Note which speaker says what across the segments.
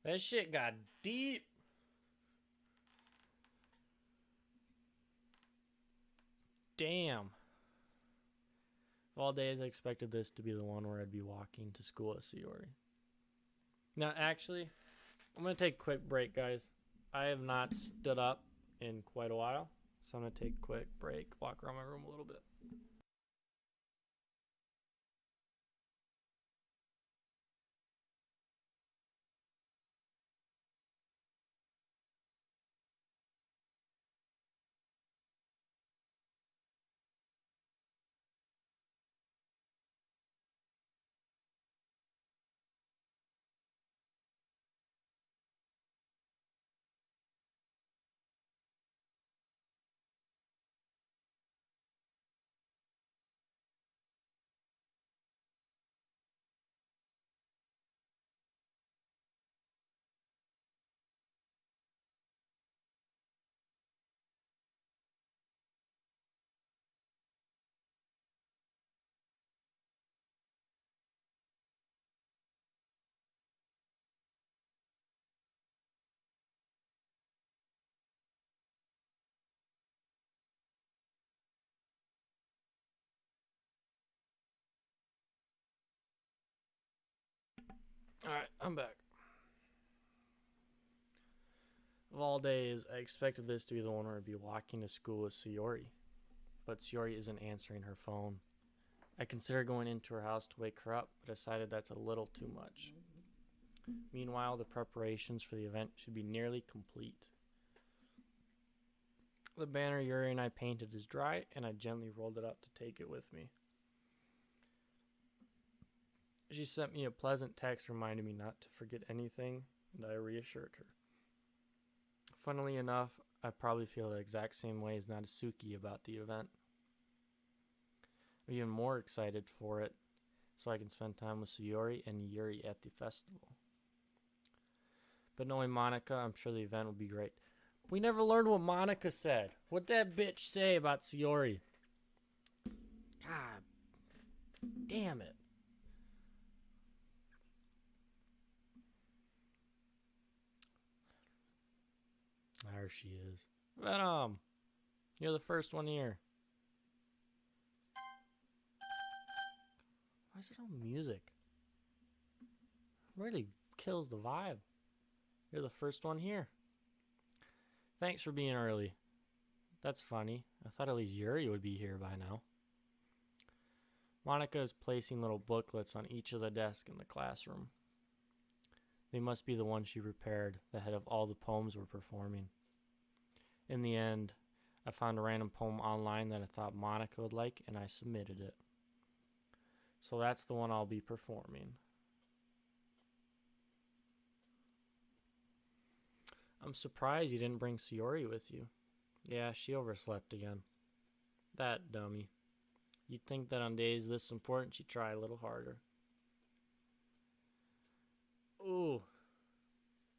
Speaker 1: That shit got deep. Damn. Of all days, I expected this to be the one where I'd be walking to school at Sayori. Now, actually, I'm going to take a quick break, guys. I have not stood up in quite a while, so I'm going to take a quick break, walk around my room a little bit. All right, I'm back. Of all days, I expected this to be the one where I'd be walking to school with Sayori, but Sayori isn't answering her phone. I considered going into her house to wake her up, but decided that's a little too much. Meanwhile, the preparations for the event should be nearly complete. The banner Yuri and I painted is dry, and I gently rolled it up to take it with me. She sent me a pleasant text reminding me not to forget anything, and I reassured her. Funnily enough, I probably feel the exact same way as Natsuki about the event. I'm even more excited for it, so I can spend time with Sayori and Yuri at the festival. But knowing Monica, I'm sure the event will be great. We never learned what Monica said. What'd that bitch say about Sayori? God damn it. There she is. Venom! You're the first one here. Why is there no music? Really kills the vibe. You're the first one here. Thanks for being early. That's funny. I thought at least Yuri would be here by now. Monica is placing little booklets on each of the desks in the classroom. They must be the ones she prepared, the head of all the poems we're performing. In the end, I found a random poem online that I thought Monica would like, and I submitted it. So that's the one I'll be performing. I'm surprised you didn't bring Sayori with you. Yeah, she overslept again. That dummy. You'd think that on days this important she'd try a little harder. Ooh.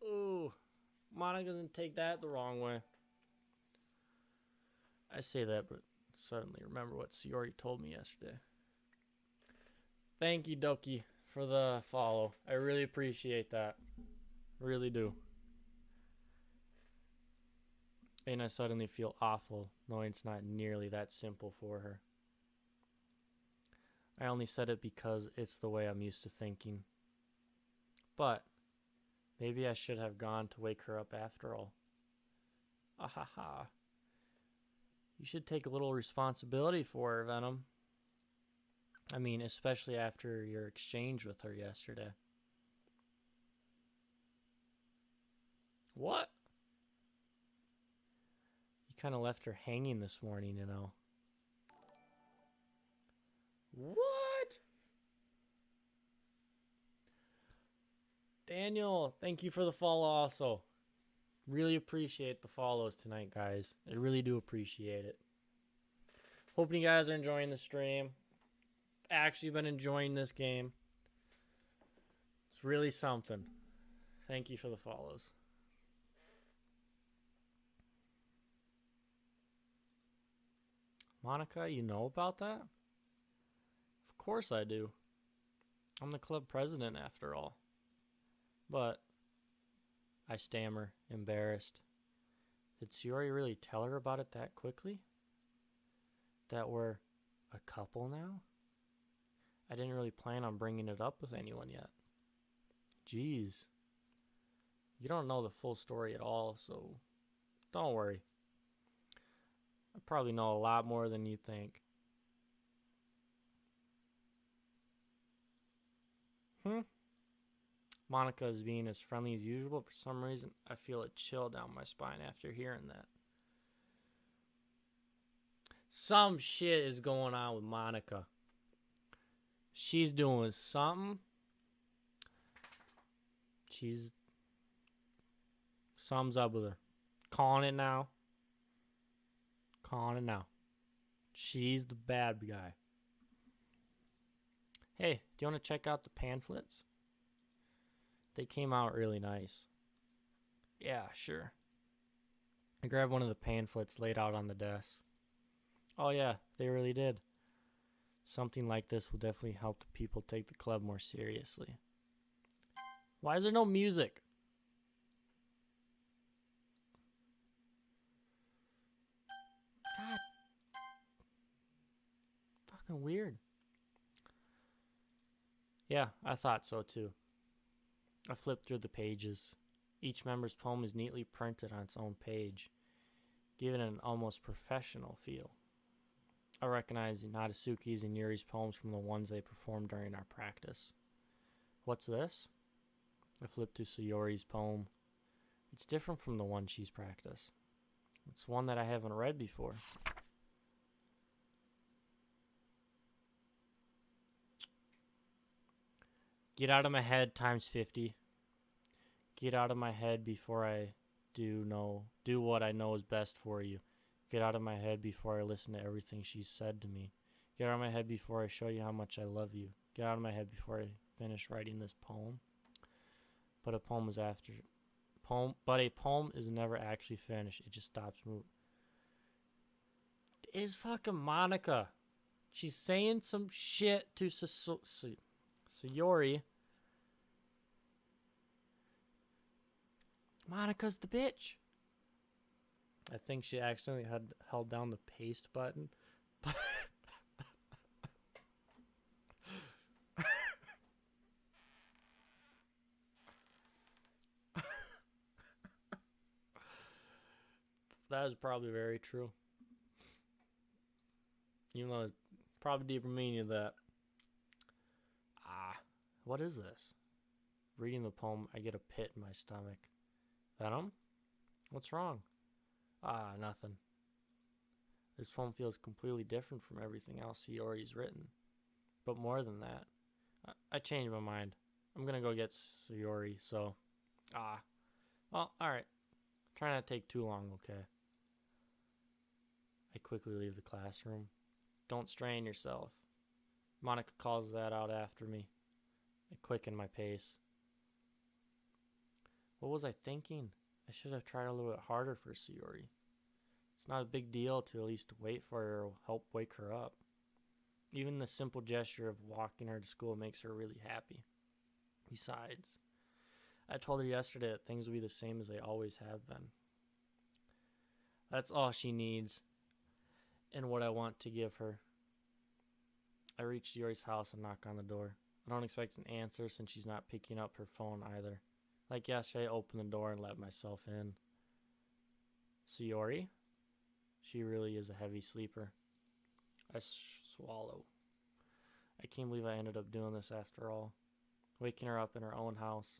Speaker 1: Ooh. Monica doesn't take that the wrong way. I say that, but suddenly remember what Sayori told me yesterday. Thank you, Doki, for the follow. I really appreciate that. Really do. And I suddenly feel awful knowing it's not nearly that simple for her. I only said it because it's the way I'm used to thinking. But maybe I should have gone to wake her up after all. Ahaha. You should take a little responsibility for her, Venom. I mean, especially after your exchange with her yesterday. What? You kind of left her hanging this morning, you know. What? Daniel, thank you for the follow also. Really appreciate the follows tonight, guys. I really do appreciate it. Hoping you guys are enjoying the stream. Actually been enjoying this game. It's really something. Thank you for the follows. Monica, you know about that? Of course I do. I'm the club president after all. But I stammer, embarrassed. Did Sayori really tell her about it that quickly? That we're a couple now? I didn't really plan on bringing it up with anyone yet. Jeez. You don't know the full story at all, so don't worry. I probably know a lot more than you think. Monica is being as friendly as usual. For some reason, I feel a chill down my spine after hearing that. Some shit is going on with Monica. She's doing something. Something's up with her. Calling it now. She's the bad guy. Hey, do you want to check out the pamphlets? They came out really nice. Yeah, sure. I grabbed one of the pamphlets laid out on the desk. Oh yeah, they really did. Something like this will definitely help the people take the club more seriously. Why is there no music? God. Fucking weird. Yeah, I thought so too. I flipped through the pages. Each member's poem is neatly printed on its own page, giving it an almost professional feel. I recognize Natsuki's and Yuri's poems from the ones they performed during our practice. What's this? I flipped to Sayori's poem. It's different from the one she's practiced. It's one that I haven't read before. Get out of my head times 50. Get out of my head before I do what I know is best for you. Get out of my head before I listen to everything she's said to me. Get out of my head before I show you how much I love you. Get out of my head before I finish writing this poem. But a poem is never actually finished. It just stops moving. It's fucking Monica. She's saying some shit to Sayori. Monica's the bitch. I think she accidentally had held down the paste button. That is probably very true. You know, probably deeper meaning of that. What is this? Reading the poem, I get a pit in my stomach. Venom? What's wrong? Nothing. This poem feels completely different from everything else Sayori's written. But more than that, I changed my mind. I'm gonna go get Sayori, so... Well, alright. Try not to take too long, okay? I quickly leave the classroom. Don't strain yourself. Monica calls that out after me. I quicken my pace. What was I thinking? I should have tried a little bit harder for Sayori. It's not a big deal to at least wait for her or help wake her up. Even the simple gesture of walking her to school makes her really happy. Besides, I told her yesterday that things will be the same as they always have been. That's all she needs, and what I want to give her. I reach Yuri's house and knock on the door. I don't expect an answer since she's not picking up her phone either. Like yesterday, I opened the door and let myself in. Sayori? She really is a heavy sleeper. I swallow. I can't believe I ended up doing this after all. Waking her up in her own house.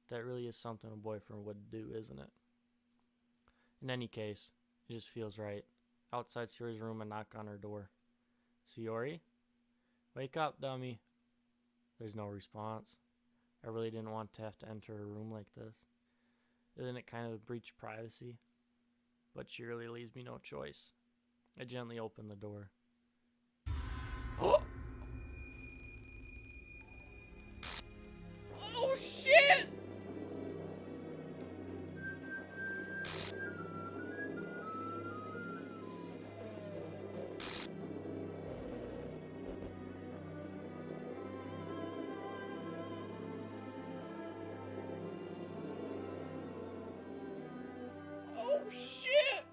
Speaker 1: That really is something a boyfriend would do, isn't it? In any case, it just feels right. Outside Sayori's room, I knock on her door. Sayori? Wake up, dummy. There's no response. I really didn't want to have to enter her room like this. Isn't it kind of a breach of privacy? But she really leaves me no choice. I gently open the door. Oh shit! shit!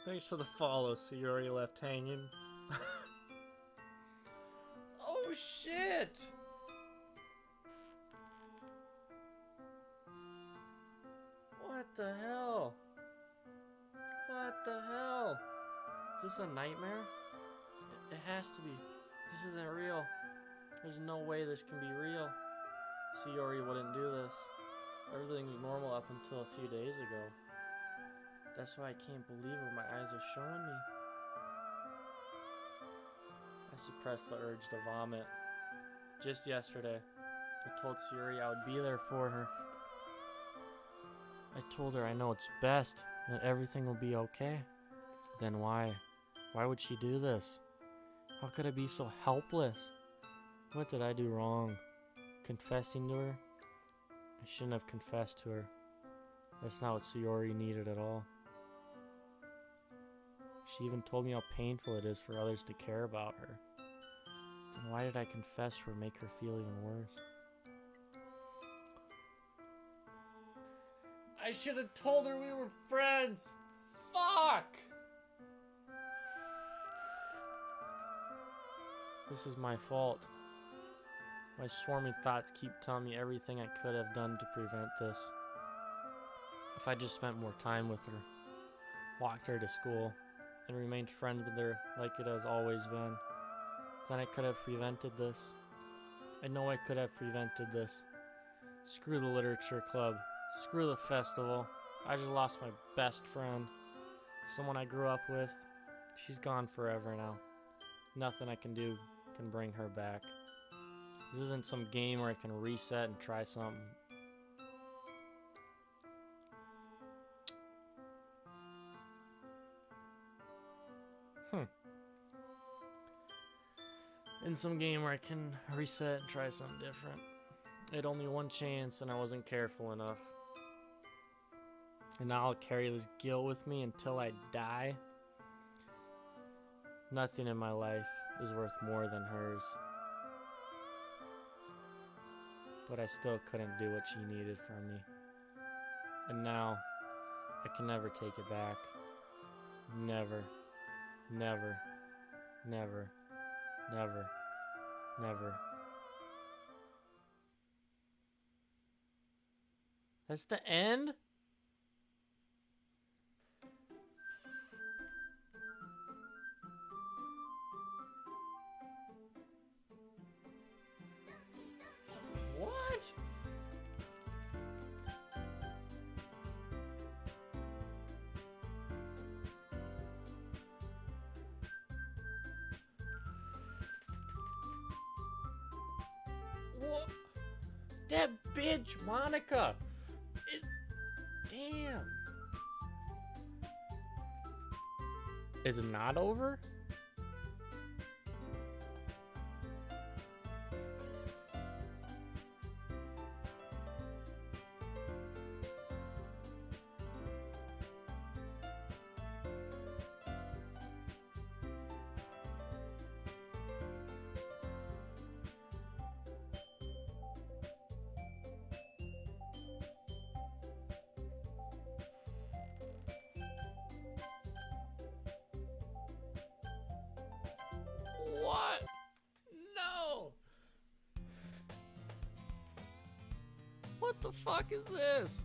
Speaker 1: Thanks for the follow, Sayori left hanging. Oh shit! What the hell? What the hell? Is this a nightmare? It has to be. This isn't real. There's no way this can be real. Sayori wouldn't do this. Everything was normal up until a few days ago. That's why I can't believe what my eyes are showing me. I suppressed the urge to vomit. Just yesterday, I told Sayori I would be there for her. I told her I know it's best, that everything will be okay. Then why? Why would she do this? How could I be so helpless? What did I do wrong? Confessing to her? I shouldn't have confessed to her. That's not what Sayori needed at all. She even told me how painful it is for others to care about her. Then why did I confess to her make her feel even worse? I should have told her we were friends! Fuck! This is my fault. My swarming thoughts keep telling me everything I could have done to prevent this. If I just spent more time with her, walked her to school, and remained friends with her like it has always been, then I could have prevented this. I know I could have prevented this. Screw the literature club. Screw the festival. I just lost my best friend. Someone I grew up with. She's gone forever now. Nothing I can do can bring her back. This isn't some game where I can reset and try something. In some game where I can reset and try something different. I had only one chance and I wasn't careful enough. And now I'll carry this guilt with me until I die. Nothing in my life is worth more than hers. But I still couldn't do what she needed from me. And now, I can never take it back. Never. Never. Never. Never. Never. That's the end? What? What? That bitch, Monica. Damn. Is it not over? What? No! What the fuck is this?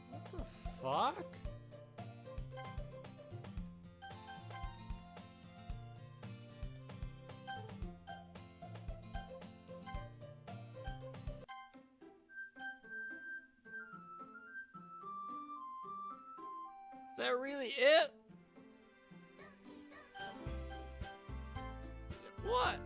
Speaker 1: What the fuck? that really it? What?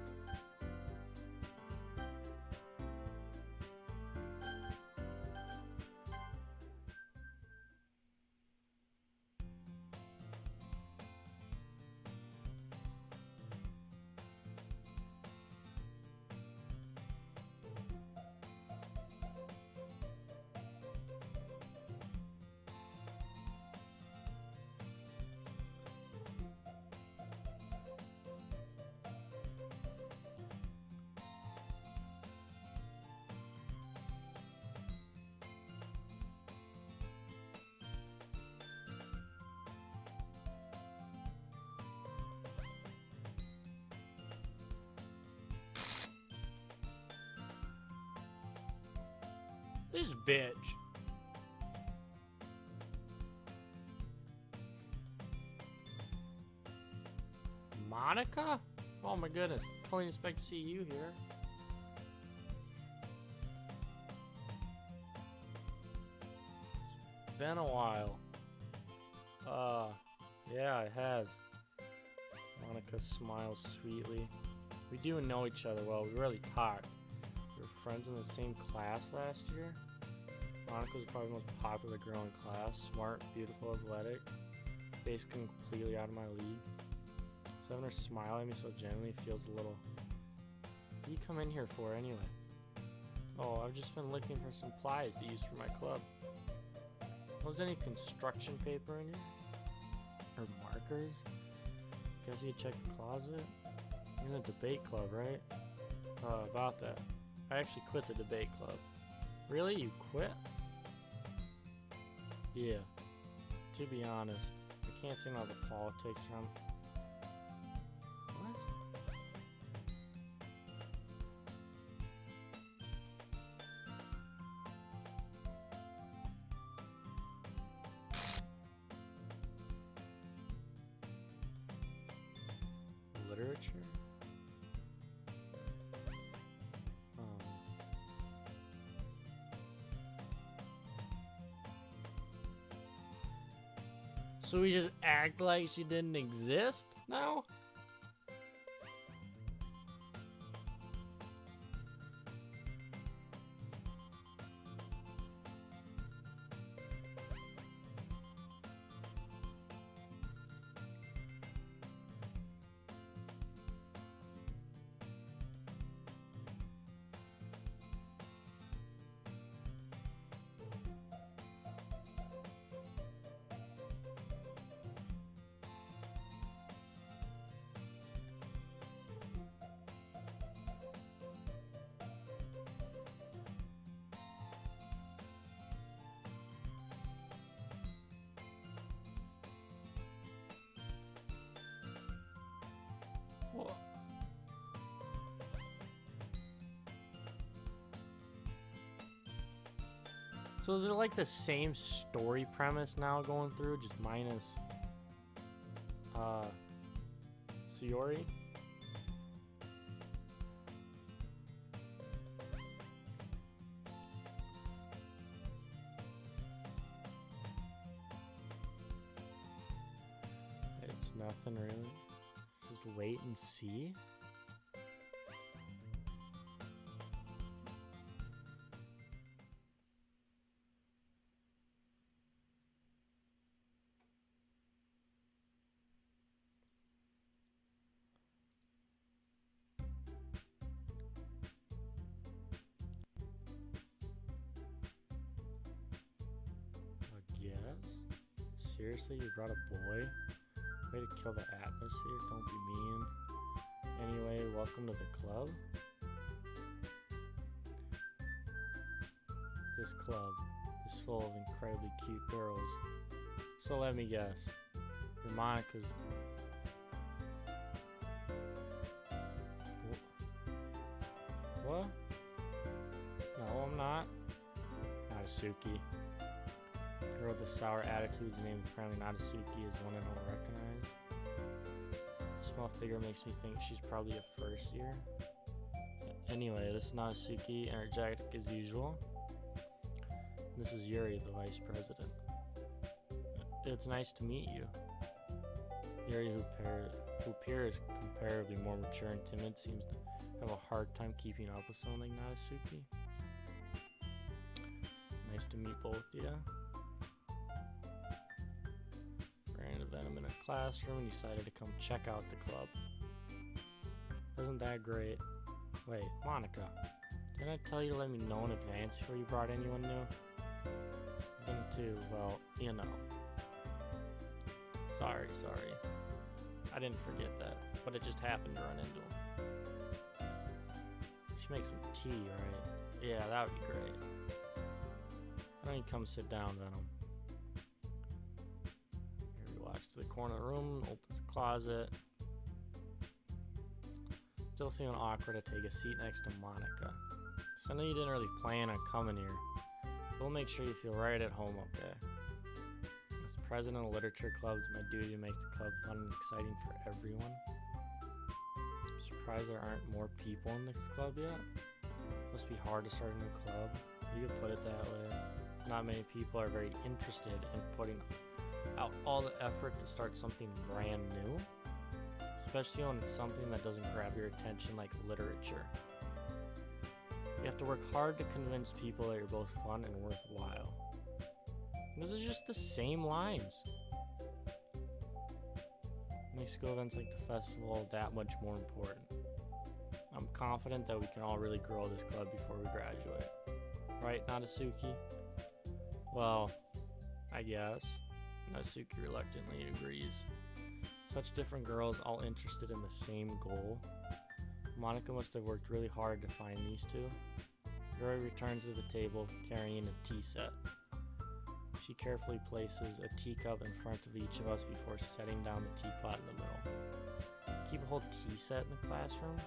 Speaker 1: This bitch. Monica? Oh my goodness. Totally didn't expect to see you here. It's been a while. Yeah, it has. Monica smiles sweetly. We do know each other well. We rarely talk. We were friends in the same class last year. Monica was probably the most popular girl in class. Smart, beautiful, athletic. Face completely out of my league. So having her smile at me so gently feels a little... What do you come in here for anyway? Oh, I've just been looking for some supplies to use for my club. Was there any construction paper in here? Or markers? Guess you check the closet? You're in the debate club, right? About that. I actually quit the debate club. Really? You quit? Yeah. To be honest, I can't sing all the politics from... What? Literature? So we just act like she didn't exist now? What? So is it like the same story premise now going through, just minus Sayori? It's nothing really. Just wait and see. I guess. Seriously, you brought a boy? Way to kill the atmosphere, don't be mean. Anyway, welcome to the club. This club is full of incredibly cute girls. So let me guess. You're Monica's... What? No, I'm not. Natsuki. The girl with the sour attitude is named apparently Natsuki is one I don't recognize. The small figure makes me think she's probably a first year. Anyway, this is Natsuki, energetic as usual. This is Yuri, the vice president. it's nice to meet you. Yuri, who appears comparably more mature and timid, seems to have a hard time keeping up with someone like Natsuki. Nice to meet both, yeah. Ran into them in a classroom and decided to come check out the club. Isn't that great? Wait, Monica, didn't I tell you to let me know in advance before you brought anyone new? Them too, well, you know. Sorry. I didn't forget that, but it just happened to run into him. Should make some tea, right? Yeah, that would be great. Why don't you come sit down, Venom? Here we watch to the corner of the room, opens the closet. Still feeling awkward to take a seat next to Monica. So I know you didn't really plan on coming here, but we'll make sure you feel right at home, okay? As president of Literature Club, it's my duty to make the club fun and exciting for everyone. I'm surprised there aren't more people in this club yet. Must be hard to start a new club. You could put it that way. Not many people are very interested in putting out all the effort to start something brand new, especially when it's something that doesn't grab your attention like literature. You have to work hard to convince people that you're both fun and worthwhile. Those are just the same lines. Makes school events like the festival that much more important. I'm confident that we can all really grow this club before we graduate. Right, Natsuki? Well, I guess. Natsuki reluctantly agrees. Such different girls all interested in the same goal. Monica must have worked really hard to find these two. Yuri returns to the table carrying a tea set. She carefully places a teacup in front of each of us before setting down the teapot in the middle. Keep a whole tea set in the classroom?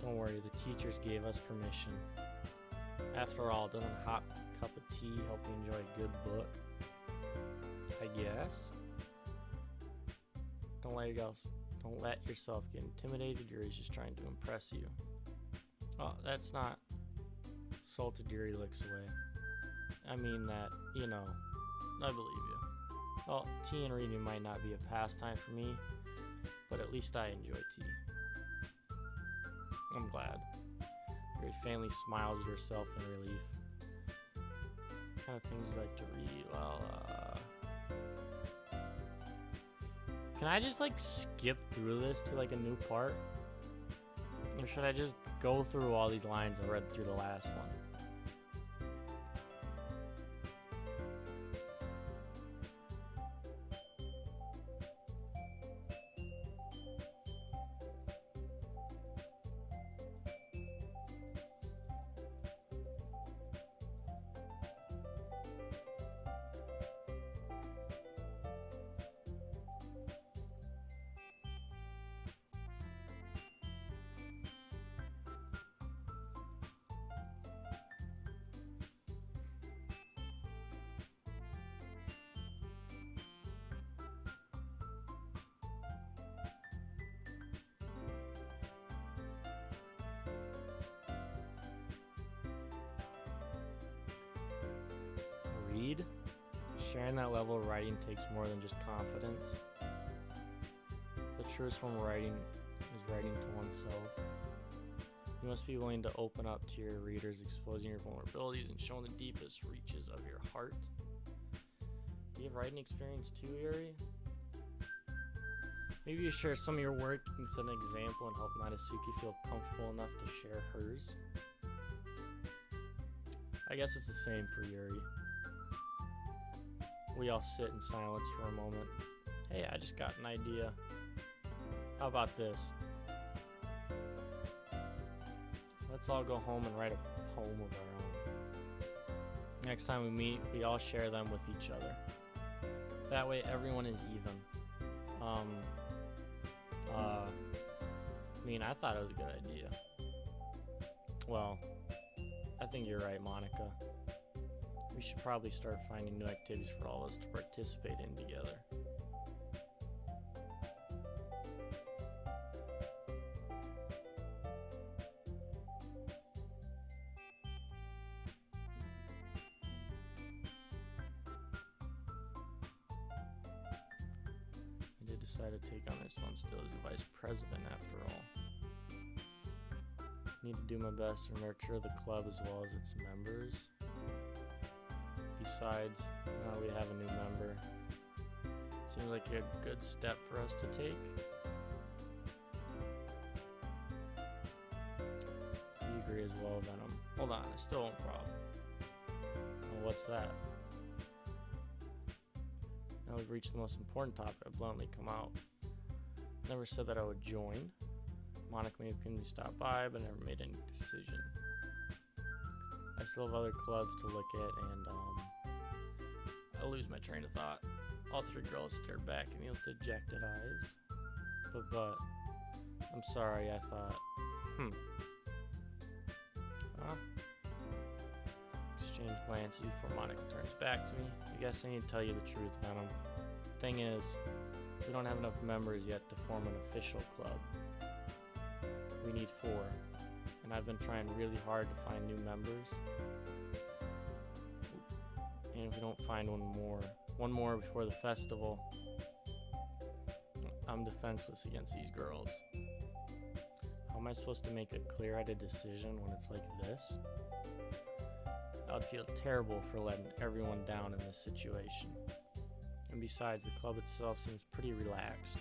Speaker 1: Don't worry, the teachers gave us permission. After all, doesn't a hot cup of tea help you enjoy a good book? I guess. Don't let yourself get intimidated. Yuri's just trying to impress you. Oh, that's not. Salted Yuri looks away. I mean that, you know, I believe you. Well, tea and reading might not be a pastime for me, but at least I enjoy tea. I'm glad. Yuri faintly smiles at herself in relief. What kind of things you like to read? Well, can I just like skip through this to like a new part? Or should I just go through all these lines I read through the last one? Read? Sharing that level of writing takes more than just confidence. The truest form of writing is writing to oneself. You must be willing to open up to your readers, exposing your vulnerabilities and showing the deepest reaches of your heart. Do you have writing experience too, Yuri? Maybe you share some of your work and set an example and help Natsuki feel comfortable enough to share hers. I guess it's the same for Yuri. We all sit in silence for a moment. Hey, I just got an idea. How about this? Let's all go home and write a poem of our own. Next time we meet, we all share them with each other. That way everyone is even. I thought it was a good idea. Well, I think you're right, Monica. We should probably start finding new activities for all of us to participate in together. decided to take on this one still as a vice president after all. Need to do my best to nurture the club as well as its members. Besides, now we have a new member. Seems like a good step for us to take. You agree as well, Venom. Hold on, I still won't problem. Well, what's that? Now we've reached the most important topic. I bluntly come out. Never said that I would join. Monica may have can stop by, but never made any decision. I still have other clubs to look at, and I lose my train of thought. All three girls stared back at me with dejected eyes. But, I'm sorry, I thought, Huh? Exchange glances before Monica turns back to me. I guess I need to tell you the truth, Venom. Thing is, we don't have enough members yet to form an official club. We need 4, and I've been trying really hard to find new members. And if we don't find one more before the festival, I'm defenseless against these girls. How am I supposed to make a clear-headed decision when it's like this? I would feel terrible for letting everyone down in this situation. And besides, the club itself seems pretty relaxed.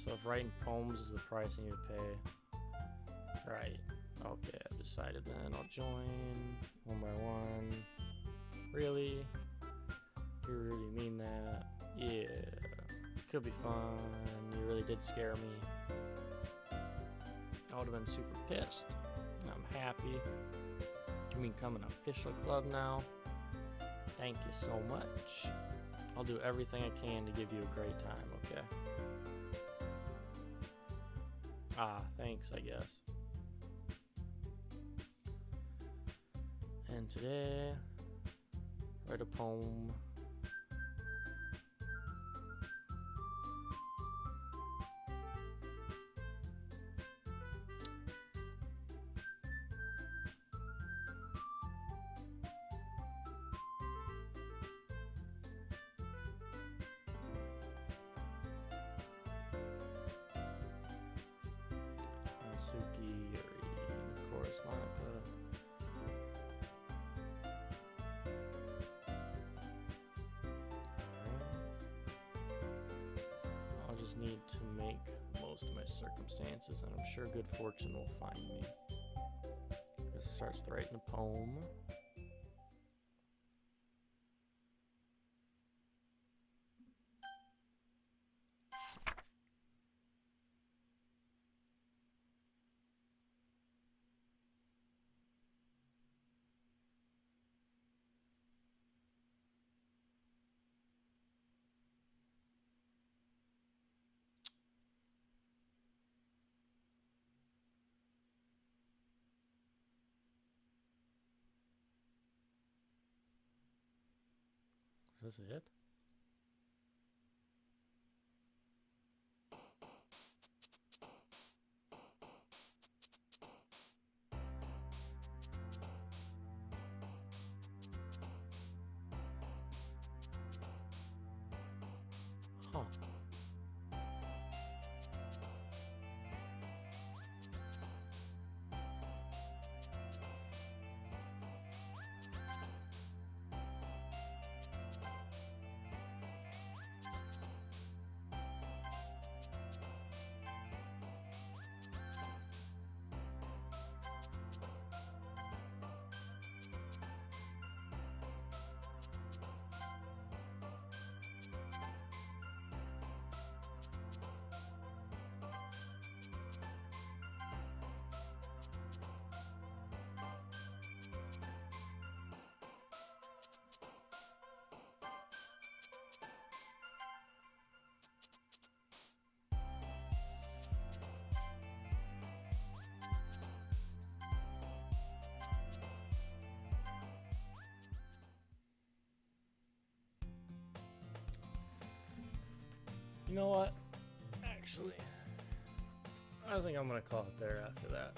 Speaker 1: So if writing poems is the price I need to pay, right, okay, I've decided then. I'll join one by one. Really? Do you really mean that? Yeah. Could be fun. You really did scare me. I would have been super pissed. I'm happy. You mean become an official club now? Thank you so much. I'll do everything I can to give you a great time, okay? Thanks, I guess. And today, write a poem. Suki, Yuri, and of course Monica. I'll just need to make most of my circumstances, and I'm sure good fortune will find me. Guess it starts with writing a poem. Is this it? Huh. You know what? Actually, I think I'm gonna call it there after that.